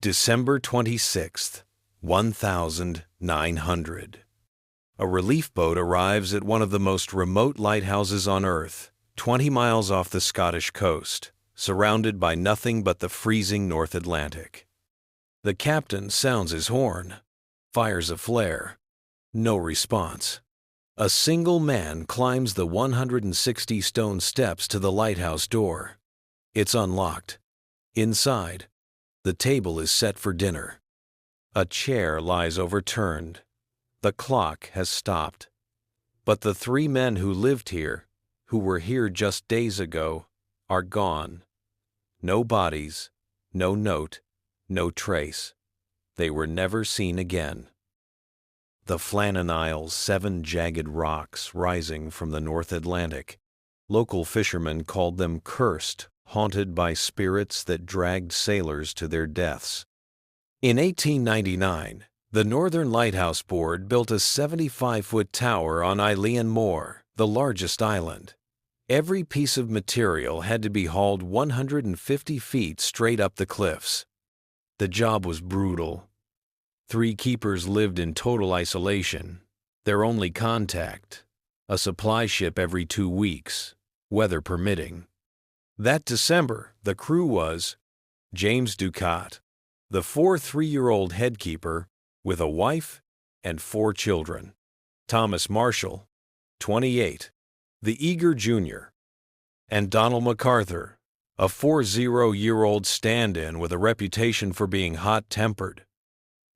December 26th, 1900. A relief boat arrives at one of the most remote lighthouses on Earth, 20 miles off the Scottish coast, surrounded by nothing but the freezing North Atlantic. The captain sounds his horn, fires a flare. No response. A single man climbs the 160 stone steps to the lighthouse door. It's unlocked. Inside, the table is set for dinner. A chair lies overturned. The clock has stopped. But the 3 men who lived here, who were here just days ago, are gone. No bodies, no note, no trace. They were never seen again. The Flannan Isles, 7 jagged rocks rising from the North Atlantic. Local fishermen called them cursed, haunted by spirits that dragged sailors to their deaths. In 1899, the Northern Lighthouse Board built a 75-foot tower on Eilean Moor, the largest island. Every piece of material had to be hauled 150 feet straight up the cliffs. The job was brutal. 3 keepers lived in total isolation. Their only contact, a supply ship every 2 weeks, weather permitting. That December, the crew was James Ducat, the 3-year-old head keeper, with a wife and 4 children. Thomas Marshall, 28, the eager junior, and Donald MacArthur, a 40-year-old stand-in with a reputation for being hot-tempered.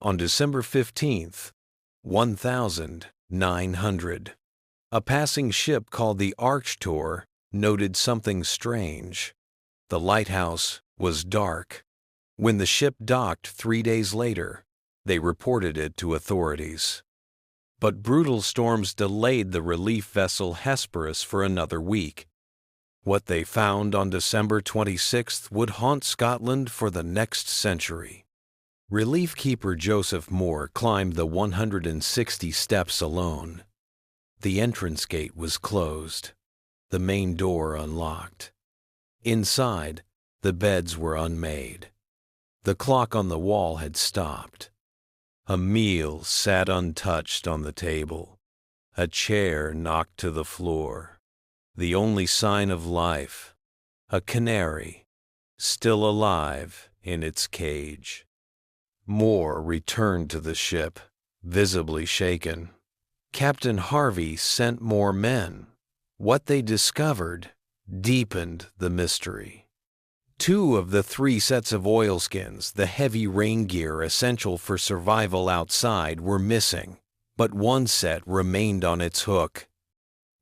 On December 15th, 1900, a passing ship called the Archtor noted something strange. The lighthouse was dark. When the ship docked 3 days later, they reported it to authorities. But brutal storms delayed the relief vessel Hesperus for another week. What they found on December 26th would haunt Scotland for the next century. Relief keeper Joseph Moore climbed the 160 steps alone. The entrance gate was closed, the main door unlocked. Inside, the beds were unmade. The clock on the wall had stopped. A meal sat untouched on the table. A chair knocked to the floor. The only sign of life, a canary, still alive in its cage. Moore returned to the ship, visibly shaken. Captain Harvey sent more men. What they discovered deepened the mystery. 2 of the 3 sets of oilskins, the heavy rain gear essential for survival outside, were missing, but 1 set remained on its hook.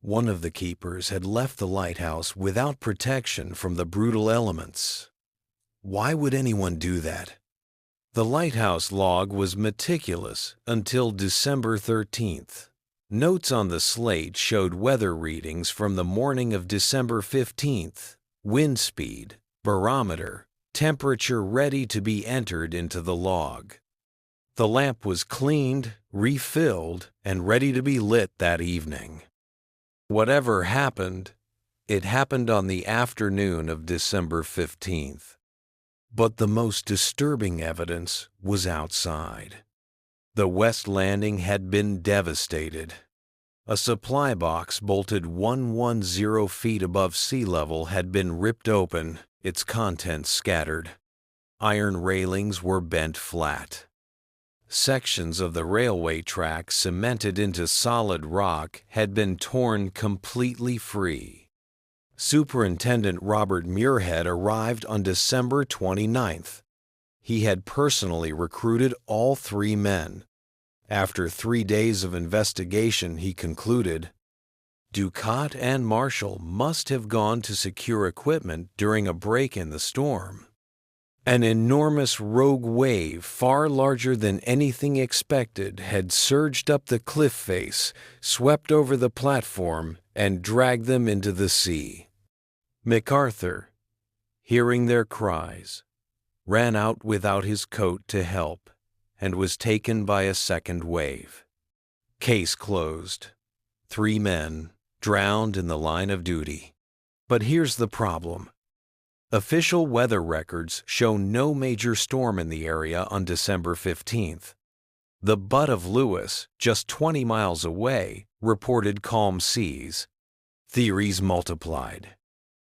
One of the keepers had left the lighthouse without protection from the brutal elements. Why would anyone do that? The lighthouse log was meticulous until December 13th. Notes on the slate showed weather readings from the morning of December 15th, wind speed, barometer, temperature ready to be entered into the log. The lamp was cleaned, refilled, and ready to be lit that evening. Whatever happened, it happened on the afternoon of December 15th. But the most disturbing evidence was outside. The west landing had been devastated. A supply box bolted 110 feet above sea level had been ripped open, its contents scattered. Iron railings were bent flat. Sections of the railway track cemented into solid rock had been torn completely free. Superintendent Robert Muirhead arrived on December 29th. He had personally recruited all 3 men. After 3 days of investigation, he concluded, Ducat and Marshall must have gone to secure equipment during a break in the storm. An enormous rogue wave, far larger than anything expected, had surged up the cliff face, swept over the platform, and dragged them into the sea. MacArthur, hearing their cries, ran out without his coat to help and was taken by a second wave. Case closed. 3 men drowned in the line of duty. But here's the problem. Official weather records show no major storm in the area on December 15th. The Butt of Lewis, just 20 miles away, reported calm seas. Theories multiplied.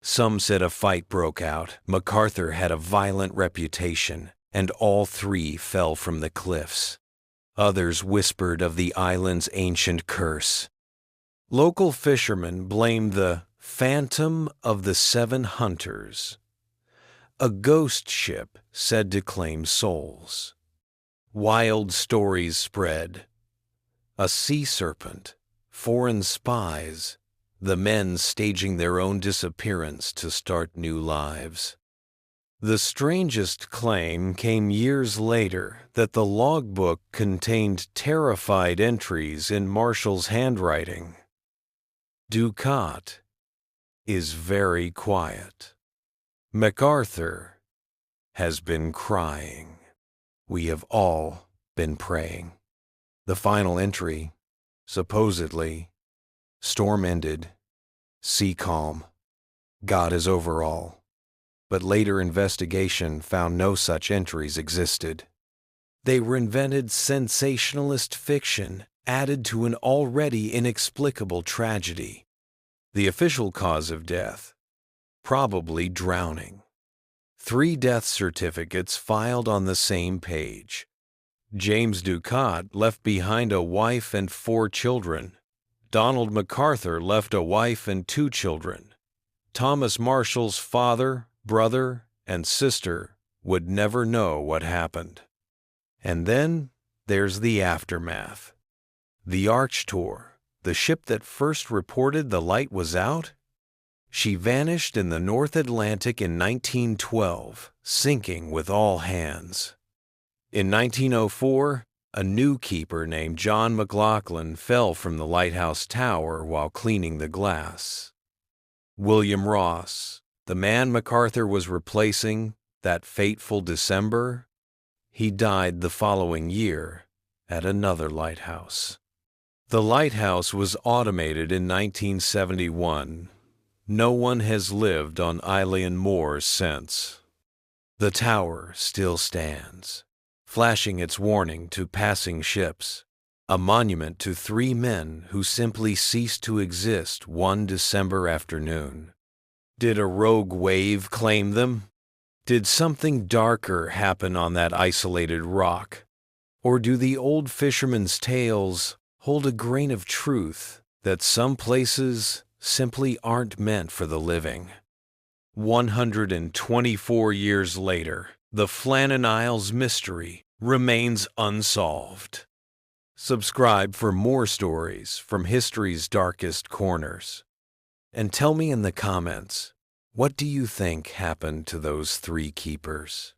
Some said a fight broke out, MacArthur had a violent reputation, and all three fell from the cliffs. Others whispered of the island's ancient curse. Local fishermen blamed the Phantom of the Seven Hunters, a ghost ship said to claim souls. Wild stories spread. A sea serpent, foreign spies, the men staging their own disappearance to start new lives. The strangest claim came years later that the logbook contained terrified entries in Marshall's handwriting. Ducat is very quiet. MacArthur has been crying. We have all been praying. The final entry, supposedly, storm ended, sea calm, God is over all. But later investigation found no such entries existed. They were invented sensationalist fiction added to an already inexplicable tragedy. The official cause of death, probably drowning. 3 death certificates filed on the same page. James Ducat left behind a wife and 4 children. Donald MacArthur left a wife and 2 children. Thomas Marshall's father, brother, and sister would never know what happened. And then there's the aftermath. The Archtour, the ship that first reported the light was out, she vanished in the North Atlantic in 1912, sinking with all hands. In 1904, a new keeper named John McLaughlin fell from the lighthouse tower while cleaning the glass. William Ross, the man MacArthur was replacing that fateful December, he died the following year at another lighthouse. The lighthouse was automated in 1971. No one has lived on Eilean Moor since. The tower still stands, flashing its warning to passing ships, a monument to 3 men who simply ceased to exist one December afternoon. Did a rogue wave claim them? Did something darker happen on that isolated rock? Or do the old fishermen's tales hold a grain of truth that some places simply aren't meant for the living? 124 years later, the Flannan Isles mystery remains unsolved. Subscribe for more stories from history's darkest corners. And tell me in the comments, what do you think happened to those 3 keepers?